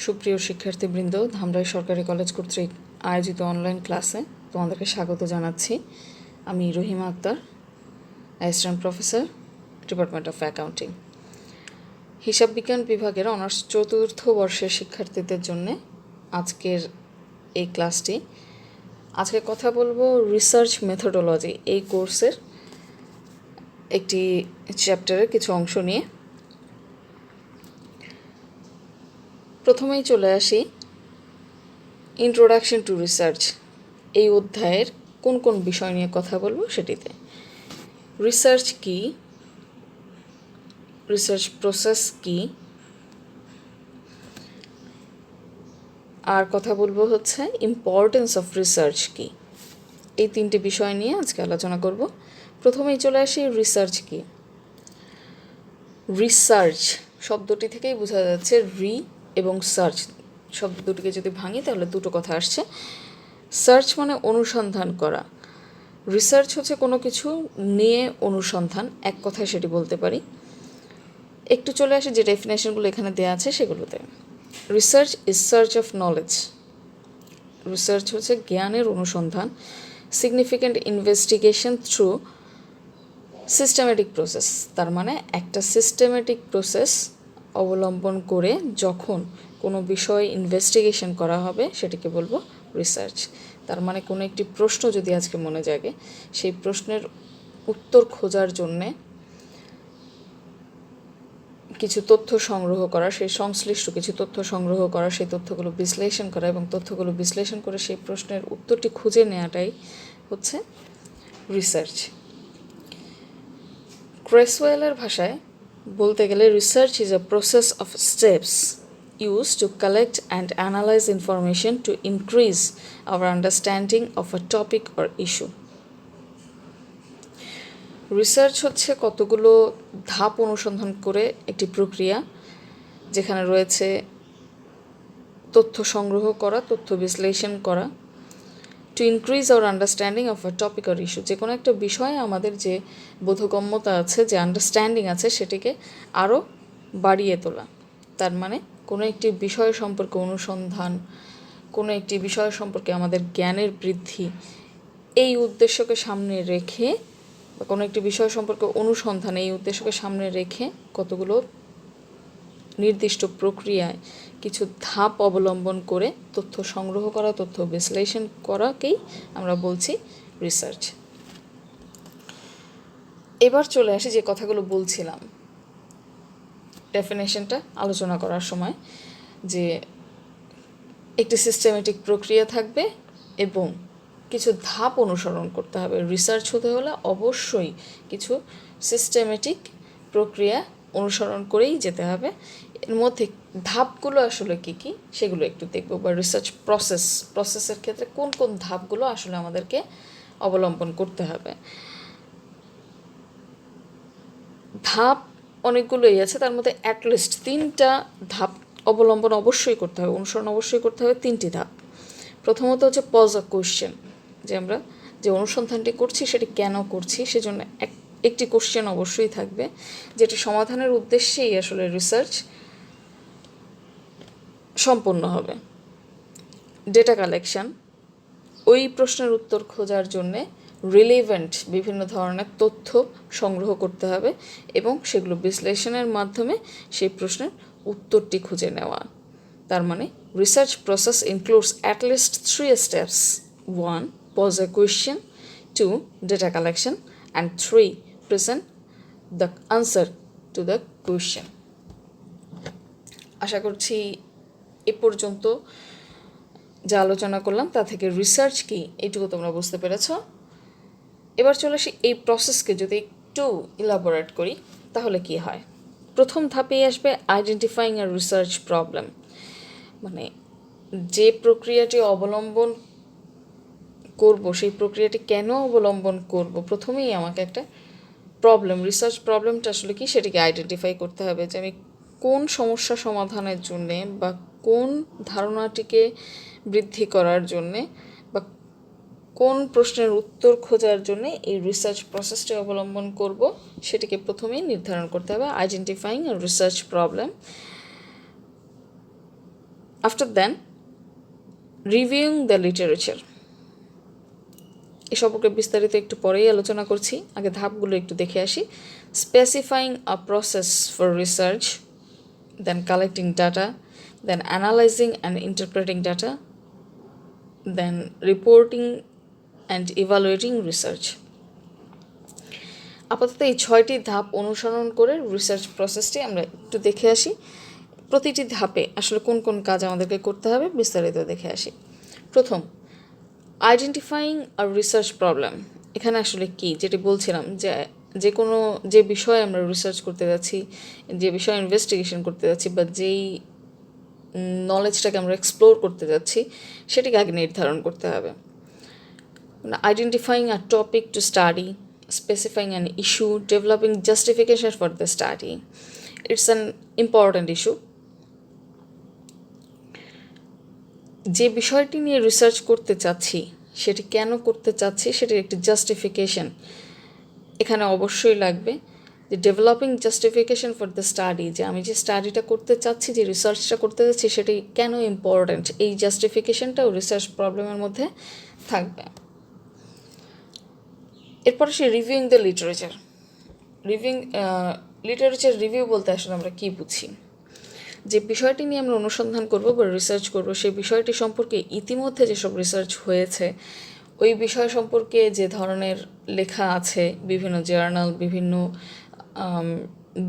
সুপ্রিয় শিক্ষার্থীবৃন্দ, ধামরাই সরকারি কলেজ কর্তৃক আয়োজিত অনলাইন ক্লাসে তোমাদেরকে স্বাগত জানাচ্ছি। আমি Rahima Akter, assistant professor, department of accounting. হিসাব বিজ্ঞান বিভাগের অনার্স চতুর্থ বর্ষের শিক্ষার্থীদের জন্য আজকের এই ক্লাসটি। আজকে কথা বলবো রিসার্চ মেথোডোলজি এই কোর্সের একটি চ্যাপ্টারের কিছু অংশ নিয়ে। প্রথমেই চলে আসি ইন্ট্রোডাকশন টু রিসার্চ এই অধ্যায়ের কোন কোন বিষয় নিয়ে কথা বলবো সেটিতে। রিসার্চ কি, রিসার্চ প্রসেস কি, আর কথা বলবো হচ্ছে ইম্পর্টেন্স অফ রিসার্চ কি। এই তিনটি বিষয় নিয়ে আজকে আলোচনা করব। প্রথমেই চলে আসি রিসার্চ কি। রিসার্চ শব্দটি থেকেই বোঝা যাচ্ছে রি এবং সার্চ শব্দ দুটিকে যদি ভাঙি তাহলে দুটো কথা আসছে। সার্চ মানে অনুসন্ধান করা, রিসার্চ হচ্ছে কোনো কিছু নিয়ে অনুসন্ধান, এক কথায় সেটি বলতে পারি। একটু চলে আসি যে ডেফিনেশনগুলো এখানে দেওয়া আছে সেগুলোতে। Research is search of knowledge, research হচ্ছে জ্ঞানের অনুসন্ধান। Significant investigation through systematic process, তার মানে একটা সিস্টেমেটিক প্রসেস অবলম্বন করে যখন কোনো বিষয়ে ইনভেস্টিগেশন করা হবে সেটিকে বলবো রিসার্চ। তার মানে কোনো একটি প্রশ্ন যদি আজকে মনে জাগে, সেই প্রশ্নের উত্তর খোঁজার জন্যে কিছু তথ্য সংগ্রহ করা, সেই সংশ্লিষ্ট কিছু তথ্য সংগ্রহ করা, সেই তথ্যগুলো বিশ্লেষণ করা এবং তথ্যগুলো বিশ্লেষণ করে সেই প্রশ্নের উত্তরটি খুঁজে নেওয়াটাই হচ্ছে রিসার্চ। ক্রেসওয়েলের ভাষায় বলতে গেলে research is a process of steps used to collect and analyze information to increase our understanding of a topic or issue. Research হচ্ছে কতগুলো ধাপ অনুসন্ধান করে একটি প্রক্রিয়া, যেখানে রয়েছে তথ্য সংগ্রহ করা, তথ্য বিশ্লেষণ করা, to increase our understanding of a topic or issue. যে কোনো একটা বিষয়ে আমাদের যে বোধগম্যতা আছে, যে আন্ডারস্ট্যান্ডিং আছে, সেটিকে আরও বাড়িয়ে তোলা। তার মানে কোনো একটি বিষয় সম্পর্কে অনুসন্ধান, কোনো একটি বিষয় সম্পর্কে আমাদের জ্ঞানের বৃদ্ধি, এই উদ্দেশ্যকে সামনে রেখে বা কোনো একটি বিষয় সম্পর্কে অনুসন্ধান, এই উদ্দেশ্যকে সামনে রেখে কতগুলো নির্দিষ্ট প্রক্রিয়ায় কিছু ধাপ অবলম্বন করে তথ্য সংগ্রহ করা, তথ্য বিশ্লেষণ করাকেই আমরা বলছি রিসার্চ। এবার চলে আসি যে কথাগুলো বলছিলাম ডেফিনেশনটা আলোচনা করার সময়, যে একটি সিস্টেমেটিক প্রক্রিয়া থাকবে এবং কিছু ধাপ অনুসরণ করতে হবে। রিসার্চ হতে হলে অবশ্যই কিছু সিস্টেমেটিক প্রক্রিয়া অনুসরণ করেই যেতে হবে। এর মধ্যে ধাপগুলো আসলে কী কী সেগুলো একটু দেখব, বা রিসার্চ প্রসেসের ক্ষেত্রে কোন কোন ধাপগুলো আসলে আমাদেরকে অবলম্বন করতে হবে। ধাপ অনেকগুলোই আছে, তার মধ্যে অ্যাটলিস্ট 3টা ধাপ অবলম্বন অবশ্যই করতে হবে, অনুসরণ অবশ্যই করতে হবে 3টি ধাপ। প্রথমত হচ্ছে পজ আ কোয়েশ্চেন, যে আমরা যে অনুসন্ধানটি করছি সেটি কেন করছি, সেজন্য একটি কোশ্চেন অবশ্যই থাকবে, যেটি সমাধানের উদ্দেশ্যেই আসলে রিসার্চ সম্পন্ন হবে। ডেটা কালেকশন, ওই প্রশ্নের উত্তর খোঁজার জন্যে রিলেভেন্ট বিভিন্ন ধরনের তথ্য সংগ্রহ করতে হবে এবং সেগুলো বিশ্লেষণের মাধ্যমে সেই প্রশ্নের উত্তরটি খুঁজে নেওয়া। তার মানে research process includes at least 3 steps: 1. Pose a question, 2. Data collection, and 3. Present the answer to the question. আশা করছি এ পর্যন্ত যা আলোচনা করলাম তা থেকে রিসার্চ কি এইটুকু তোমরা বুঝতে পেরেছ। এবার চলে আসি এই প্রসেসকে যদি একটু ইলাবোরেট করি তাহলে কি হয়। প্রথম ধাপেই আসবে আইডেন্টিফাইং আ রিসার্চ প্রবলেম, মানে যে প্রক্রিয়াটি অবলম্বন করব সেই প্রক্রিয়াটি কেন অবলম্বন করব, প্রথমেই আমাকে একটা প্রবলেম, রিসার্চ প্রবলেমটা আসলে কি সেটিকে আইডেন্টিফাই করতে হবে, যে আমি কোন সমস্যা সমাধানের জন্যে বা কোন ধারণাটিকে বৃদ্ধি করার জন্যে বা কোন প্রশ্নের উত্তর খোঁজার জন্যে এই রিসার্চ প্রসেসটি অবলম্বন করব, সেটিকে প্রথমেই নির্ধারণ করতে হবে। Identifying a research problem. After then reviewing the literature, এ সম্পর্কে বিস্তারিত একটু পরেই আলোচনা করছি, আগে ধাপগুলো একটু দেখে আসি। Specifying a process for research, then collecting data, then analyzing and interpreting data, then reporting and evaluating research. আপাতত এই 6টি ধাপ অনুসরণ করে রিসার্চ প্রসেসটি আমরা একটু দেখে আসি। প্রতিটি ধাপে আসলে কোন কোন কাজ আমাদেরকে করতে হবে বিস্তারিত দেখে আসি। প্রথম, আইডেন্টিফাইং আ রিসার্চ প্রবলেম। এখানে আসলে কি, যেটি বলছিলাম যে কোনো যে বিষয়ে আমরা রিসার্চ করতে যাচ্ছি, যে বিষয়ে ইনভেস্টিগেশন করতে যাচ্ছি, বা যেই নলেজটাকে আমরা এক্সপ্লোর করতে যাচ্ছি সেটিকে আগে নির্ধারণ করতে হবে। Identifying a topic to study, specifying an issue, developing justification for the study. It's an important issue. যে বিষয়টি নিয়ে রিসার্চ করতে চাচ্ছি সেটি কেন করতে চাচ্ছি সেটির একটি জাস্টিফিকেশন এখানে অবশ্যই লাগবে। যে developing justification for the study, যে আমি যে স্টাডিটা করতে চাচ্ছি, যে রিসার্চটা করতে যাচ্ছি সেটি কেন ইম্পর্ট্যান্ট, এই জাস্টিফিকেশনটাও রিসার্চ প্রবলেমের মধ্যে থাকবে। এরপর সে reviewing the literature. Literature review বলতে আসলে আমরা কী বুঝি, যে বিষয়টি নিয়ে আমরা অনুসন্ধান করব বা রিসার্চ করব, সেই বিষয়টি সম্পর্কে ইতিমধ্যে যেসব রিসার্চ হয়েছে, ওই বিষয় সম্পর্কে যে ধরনের লেখা আছে বিভিন্ন জার্নাল, বিভিন্ন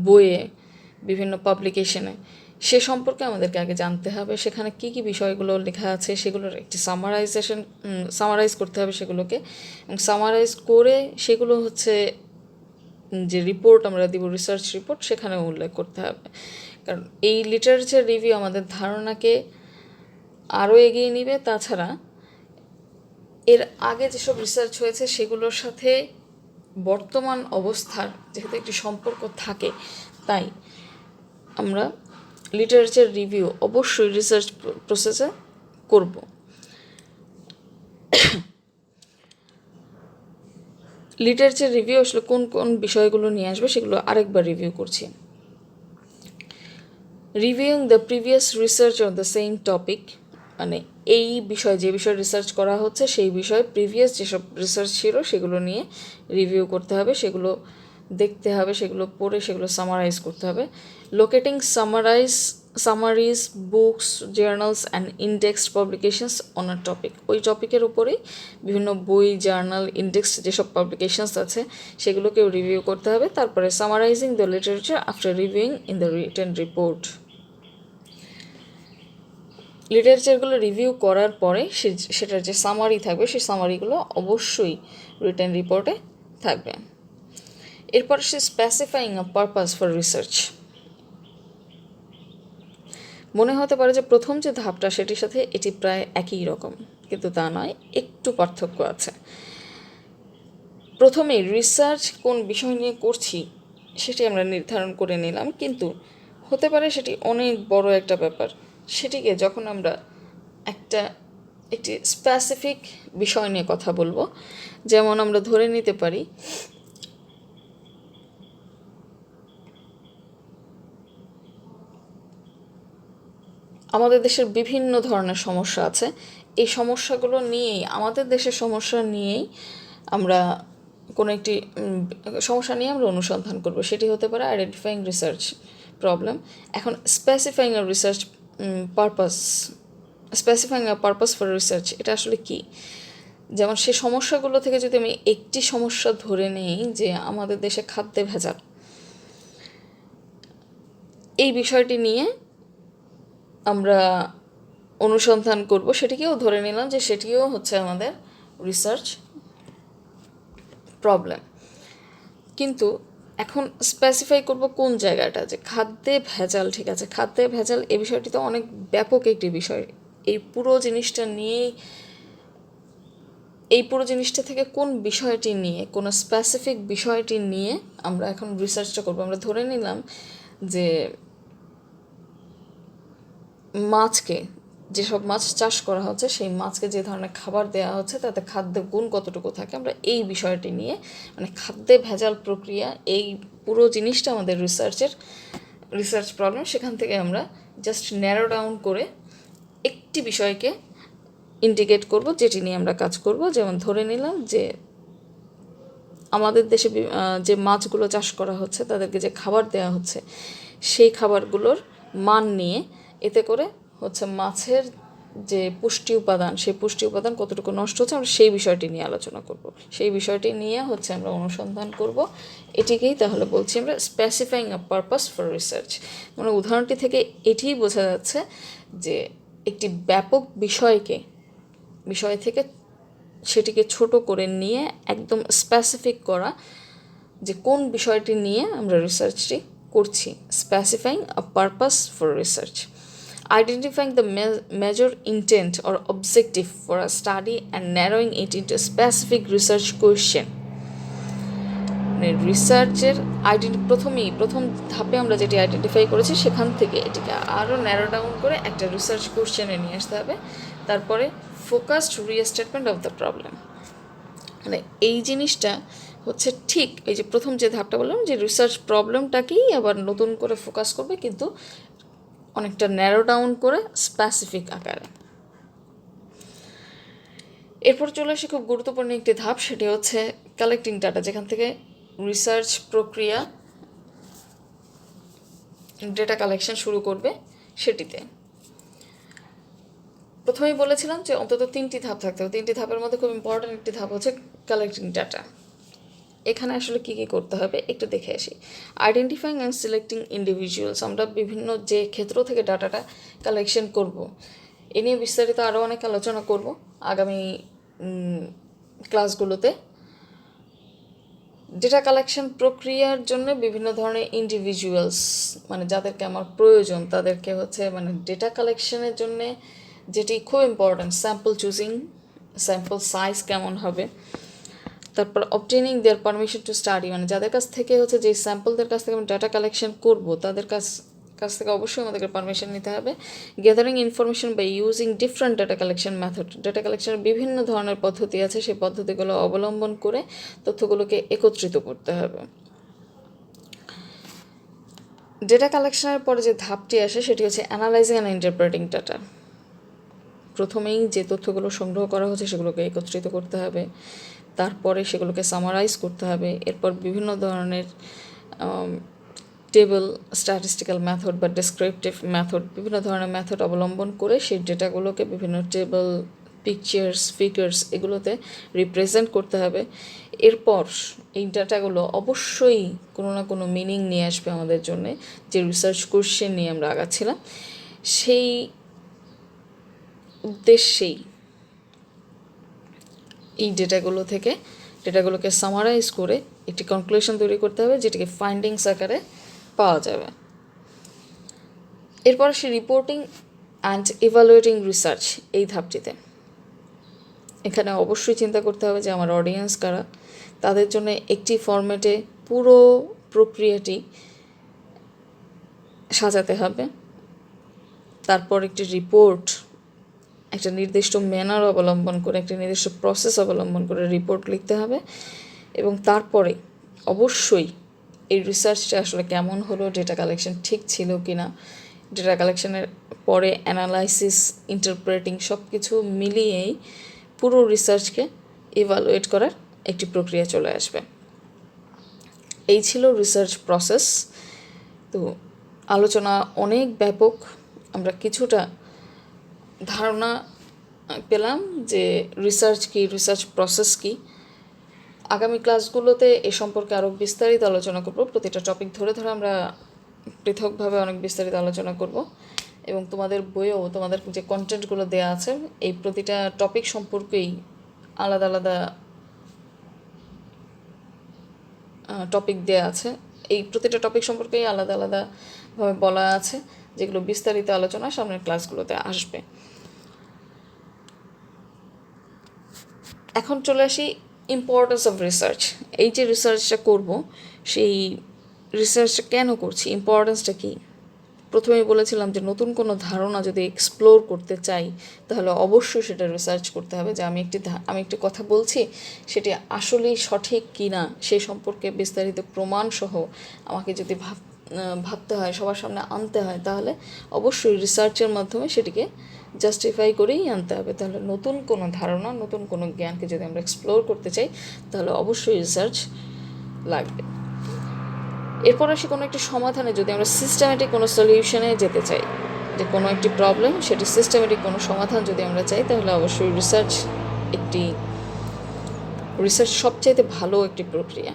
বইয়ে, বিভিন্ন পাবলিকেশনে, সে সম্পর্কে আমাদেরকে আগে জানতে হবে। সেখানে কী কী বিষয়গুলো লেখা আছে সেগুলোর একটি সামারাইজ করতে হবে সেগুলোকে, এবং সামারাইজ করে সেগুলো হচ্ছে যে রিপোর্ট আমরা দিব, রিসার্চ রিপোর্ট, সেখানে উল্লেখ করতে হবে। কারণ এই লিটারেচার রিভিউ আমাদের ধারণাকে আরও এগিয়ে নেবে। তাছাড়া এর আগে যেসব রিসার্চ হয়েছে সেগুলোর সাথে বর্তমান অবস্থার যেহেতু একটি সম্পর্ক থাকে, তাই আমরা লিটারেচার রিভিউ অবশ্যই রিসার্চ প্রসেসে করব। লিটারেচার রিভিউ আসলে কোন কোন বিষয়গুলো নিয়ে আসবে সেগুলো আরেকবার রিভিউ করছি। Reviewing the previous research on the same topic, মানে এই বিষয়ে যে বিষয়ে রিসার্চ করা হচ্ছে সেই বিষয়ে প্রিভিয়াস যেসব রিসার্চ ছিল সেগুলো নিয়ে রিভিউ করতে হবে, সেগুলো দেখতে হবে, সেগুলো পড়ে সেগুলো সামারাইজ করতে হবে। Locating summaries books, journals and indexed publications on a topic, ওই টপিকের উপরেই বিভিন্ন বই, জার্নাল, ইন্ডেক্স যেসব পাবলিকেশনস আছে সেগুলোকেও রিভিউ করতে হবে। তারপরে summarising the literature after reviewing in the written report. লিটারেচারগুলো রিভিউ করার পরে সেটার যে সামারি থাকবে সেই সামারিগুলো অবশ্যই রিটেন রিপোর্টে থাকবে। এরপর সে specifying a purpose for research. মনে হতে পারে যে প্রথম যে ধাপটা সেটির সাথে এটি প্রায় একই রকম, কিন্তু তা নয়, একটু পার্থক্য আছে। প্রথমে রিসার্চ কোন বিষয় নিয়ে করছি সেটি আমরা নির্ধারণ করে নিলাম, কিন্তু হতে পারে সেটি অনেক বড় একটা ব্যাপার। সেটিকে যখন আমরা একটি স্পেসিফিক বিষয় নিয়ে কথা বলবো, যেমন আমরা ধরে নিতে পারি আমাদের দেশের বিভিন্ন ধরনের সমস্যা আছে, এই সমস্যাগুলো নিয়েই, আমাদের দেশের সমস্যা নিয়েই আমরা কোনো একটি সমস্যা নিয়ে আমরা অনুসন্ধান করব, সেটি হতে পারে আইডেন্টিফাইং রিসার্চ প্রবলেম। এখন specifying a research purpose for research, এটা আসলে কি? যেমন সে সমস্যাগুলো থেকে যদি আমি একটি সমস্যা ধরে নিই, যে আমাদের দেশে খাদ্যে ভেজাল, এই বিষয়টি নিয়ে আমরা অনুসন্ধান করব, সেটিকেও ধরে নিলাম যে সেটিও হচ্ছে আমাদের রিসার্চ প্রবলেম। কিন্তু এখন স্পেসিফাই করব কোন জায়গাটা, যে খাদ্যে ভেজাল, ঠিক আছে, খাদ্যে ভেজাল এই বিষয়টি তো অনেক ব্যাপক একটি বিষয়। এই পুরো জিনিসটা থেকে কোন বিষয়টি নিয়ে, কোন স্পেসিফিক বিষয়টি নিয়ে আমরা এখন রিসার্চটা করব। আমরা ধরে নিলাম যে মাছকে, যেসব মাছ চাষ করা হচ্ছে সেই মাছকে যে ধরনের খাবার দেওয়া হচ্ছে তাতে খাদ্যের গুণ কতটুকু থাকে, আমরা এই বিষয়টি নিয়ে, মানে খাদ্যে ভেজাল প্রক্রিয়া, এই পুরো জিনিসটা আমাদের রিসার্চ প্রবলেম। সেখান থেকে আমরা জাস্ট ন্যারো ডাউন করে একটি বিষয়কে ইন্ডিকেট করব যেটি নিয়ে আমরা কাজ করব। যেমন ধরে নিলাম যে আমাদের দেশে যে মাছগুলো চাষ করা হচ্ছে তাদেরকে যে খাবার দেওয়া হচ্ছে সেই খাবারগুলোর মান নিয়ে, এতে করে হচ্ছে মাছের যে পুষ্টি উপাদান সেই পুষ্টি উপাদান কতটুকু নষ্ট হচ্ছে আমরা সেই বিষয়টি নিয়ে আলোচনা করব। সেই বিষয়টি নিয়ে হচ্ছে আমরা অনুসন্ধান করব। এটিকেই তাহলে বলছি আমরা specifying a purpose for research. মানে উদাহরণটি থেকে এটিই বোঝা যাচ্ছে যে একটি ব্যাপক বিষয় থেকে সেটিকে ছোট করে নিয়ে একদম স্পেসিফিক করা যে কোন বিষয়টি নিয়ে আমরা রিসার্চটি করছি। Specifying a purpose for research, identifying the major intent or objective for a study and narrowing it into a specific research question. মানে রিসার্চের প্রথম ধাপে আমরা যেটি আইডেন্টিফাই করেছি সেখান থেকে এটিকে আরও ন্যারো ডাউন করে একটা রিসার্চ কোশ্চেনে নিয়ে আসতে হবে। তারপরে ফোকাসড রিস্টেটমেন্ট অফ দ্য প্রবলেম। মানে এই জিনিসটা হচ্ছে ঠিক এই যে প্রথম যে ধাপটা বললাম যে রিসার্চ প্রবলেমটাকেই আবার নতুন করে ফোকাস করবে, কিন্তু অনেকটা ন্যারো ডাউন করে স্পেসিফিক আকারে। এরপর চলে আসি খুব গুরুত্বপূর্ণ একটি ধাপ, সেটি হচ্ছে কালেক্টিং ডাটা, যেখান থেকে রিসার্চ প্রক্রিয়া ডেটা কালেকশন শুরু করবে। সেটিতে প্রথমেই বলেছিলাম যে অন্তত 3টি ধাপ থাকতে হবে। 3টি ধাপের মধ্যে খুব ইম্পর্ট্যান্ট একটি ধাপ হচ্ছে কালেক্টিং ডাটা। এখানে আসলে কী কী করতে হবে একটু দেখে আসি। আইডেন্টিফাইং অ্যান্ড সিলেক্টিং ইন্ডিভিজুয়ালস, আমরা বিভিন্ন যে ক্ষেত্র থেকে ডাটাটা কালেকশন করব এ নিয়ে বিস্তারিত আরও অনেক আলোচনা করব আগামী ক্লাসগুলোতে। ডেটা কালেকশন প্রক্রিয়ার জন্য বিভিন্ন ধরনের ইন্ডিভিজুয়ালস, মানে যাদেরকে আমার প্রয়োজন তাদেরকে হচ্ছে মানে ডেটা কালেকশনের জন্যে যেটি খুব important, sample choosing, sample size কেমন হবে, তারপর obtaining their permission to study, মানে যাদের কাছ থেকে হচ্ছে যে স্যাম্পলদের কাছ থেকে আমি ডাটা কালেকশন করব তাদের কাছ থেকে অবশ্যই আমাদেরকে পারমিশন নিতে হবে। Gathering information by using different data collection method, data কালেকশনের বিভিন্ন ধরনের পদ্ধতি আছে, সেই পদ্ধতিগুলো অবলম্বন করে তথ্যগুলোকে একত্রিত করতে হবে। ডেটা কালেকশনের পরে যে ধাপটি আসে সেটি হচ্ছে অ্যানালাইজিং অ্যান্ড ইন্টারপ্রেটিং ডাটা। প্রথমেই যে তথ্যগুলো সংগ্রহ করা হচ্ছে সেগুলোকে একত্রিত করতে হবে, তারপরে সেগুলোকে সামারাইজ করতে হবে। এরপর বিভিন্ন ধরনের টেবল, স্ট্যাটিস্টিক্যাল মেথড বা ডেসক্রিপটিভ মেথড, বিভিন্ন ধরনের মেথড অবলম্বন করে সেই ডেটাগুলোকে বিভিন্ন টেবল, পিকচার্স, ফিগার্স এগুলোতে রিপ্রেজেন্ট করতে হবে। এরপর এই ডাটাগুলো অবশ্যই কোনো না কোনো মিনিং নিয়ে আসবে আমাদের জন্যে, যে রিসার্চ কোশ্চেন নিয়ে আমরা আগাচ্ছিলাম সেই উদ্দেশ্যেই এই ডেটাগুলোকে সামারাইজ করে একটি কনক্লুশন তৈরি করতে হবে, যেটিকে ফাইন্ডিংস আকারে পাওয়া যাবে। এরপর সে রিপোর্টিং অ্যান্ড ইভালুয়েটিং রিসার্চ এই ধাপটিতে এখানে অবশ্যই চিন্তা করতে হবে যে আমার অডিয়েন্স কারা, তাদের জন্য একটি ফরম্যাটে পুরো প্রক্রিয়াটি সাজাতে হবে। তারপর একটি রিপোর্ট একটা নির্দিষ্ট ম্যানার অবলম্বন করে, একটা নির্দিষ্ট প্রসেস অবলম্বন করে রিপোর্ট লিখতে হবে। এবং তারপরে অবশ্যই এই রিসার্চটা আসলে কেমন হলো, ডেটা কালেকশন ঠিক ছিল কি না, ডেটা কালেকশনের পরে অ্যানালাইসিস, ইন্টারপ্রেটিং সব কিছু মিলিয়েই পুরো রিসার্চকে ইভালুয়েট করার একটি প্রক্রিয়া চলে আসবে। এই ছিল রিসার্চ প্রসেস। তো আলোচনা অনেক ব্যাপক, আমরা কিছুটা ধারণা পেলাম যে রিসার্চ কী, রিসার্চ প্রসেস কী। আগামী ক্লাসগুলোতে এ সম্পর্কে আরও বিস্তারিত আলোচনা করব। প্রতিটা টপিক ধরে আমরা পৃথকভাবে অনেক বিস্তারিত আলোচনা করব, এবং তোমাদের বইয়েও তোমাদের যে কন্টেন্টগুলো দেওয়া আছে এই প্রতিটা টপিক সম্পর্কেই আলাদা আলাদা টপিক দেওয়া আছে। এই প্রতিটা টপিক সম্পর্কেই আলাদা আলাদাভাবে বলা আছে, যেগুলো বিস্তারিত আলোচনা সামনের ক্লাসগুলোতে আসবে। এখন চলে আসি ইম্পর্টেন্স অফ রিসার্চ। এই যে রিসার্চটা করব সেই রিসার্চটা কেন করছি, ইম্পর্টেন্সটা কী। প্রথমেই বলেছিলাম যে নতুন কোনো ধারণা যদি এক্সপ্লোর করতে চাই তাহলে অবশ্যই সেটা রিসার্চ করতে হবে, যে আমি একটি কথা বলছি সেটি আসলেই সঠিক কি না সেই সম্পর্কে বিস্তারিত প্রমাণসহ আমাকে যদি ভাবতে হয়, সবার সামনে আনতে হয়, তাহলে অবশ্যই রিসার্চের মাধ্যমে সেটিকে জাস্টিফাই করেই আনতে হবে। তাহলে নতুন কোনো ধারণা, নতুন কোনো জ্ঞানকে যদি আমরা এক্সপ্লোর করতে চাই, তাহলে অবশ্যই রিসার্চ লাগবে। এরপর আসি কোনো একটি সমাধানে যদি আমরা সিস্টেমেটিক কোনো সলিউশনে যেতে চাই, যে কোনো একটি প্রবলেম সেটি সিস্টেমেটিক কোনো সমাধান যদি আমরা চাই, তাহলে অবশ্যই রিসার্চ সবচাইতে ভালো একটি প্রক্রিয়া,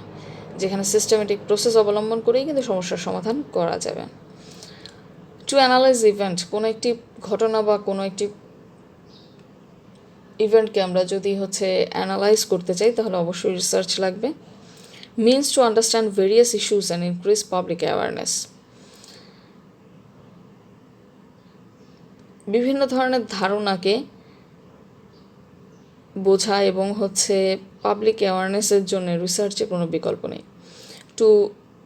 যেখানে সিস্টেমেটিক প্রসেস অবলম্বন করেই কিন্তু সমস্যার সমাধান করা যাবে। টু অ্যানালাইজ ইভেন্ট, কোনো একটি ঘটনা বা কোনো একটি ইভেন্টকে আমরা যদি অ্যানালাইজ করতে চাই, তাহলে অবশ্যই রিসার্চ লাগবে। Means to understand various issues and increase public awareness, বিভিন্ন ধরনের ধারণাকে বোঝা এবং পাবলিক অ্যাওয়ারনেসের জন্য রিসার্চের কোনো বিকল্প নেই। টু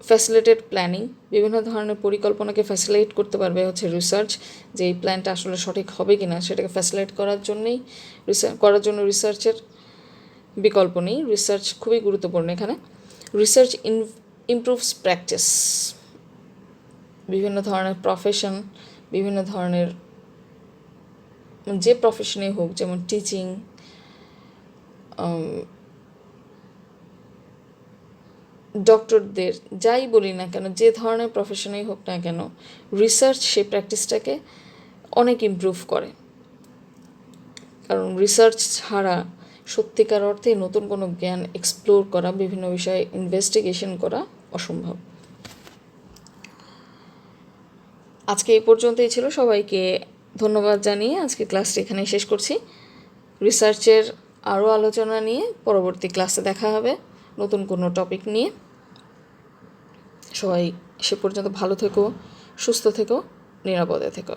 ফ্যাসিলিটেট প্ল্যানিং, বিভিন্ন ধরনের পরিকল্পনাকে ফ্যাসিলিটেট করতে পারবে রিসার্চ, যে এই প্ল্যানটা আসলে সঠিক হবে কি না সেটাকে ফ্যাসিলিটেট করার জন্য রিসার্চের বিকল্প নেই। রিসার্চ খুবই গুরুত্বপূর্ণ এখানে। রিসার্চ ইমপ্রুভস প্র্যাকটিস, বিভিন্ন ধরনের প্রফেশন, বিভিন্ন ধরনের যে প্রফেশনেই হোক, যেমন টিচিং, ডক্টরদের যাই বলি না কেন, যে ধরনের প্রফেশনেই হোক না কেন, রিসার্চ সেই প্র্যাকটিসটাকে অনেক ইমপ্রুভ করে। কারণ রিসার্চ ছাড়া সত্যিকার অর্থে নতুন কোনো জ্ঞান এক্সপ্লোর করা, বিভিন্ন বিষয়ে ইনভেস্টিগেশন করা অসম্ভব। আজকে এই পর্যন্তই ছিল। সবাইকে ধন্যবাদ জানিয়ে আজকে ক্লাসটি এখানেই শেষ করছি। রিসার্চের আরও আলোচনা নিয়ে পরবর্তী ক্লাসে দেখা হবে নতুন কোনো টপিক নিয়ে। সবাই সে পর্যন্ত ভালো থেকো, সুস্থ থেকো, নিরাপদে থেকো।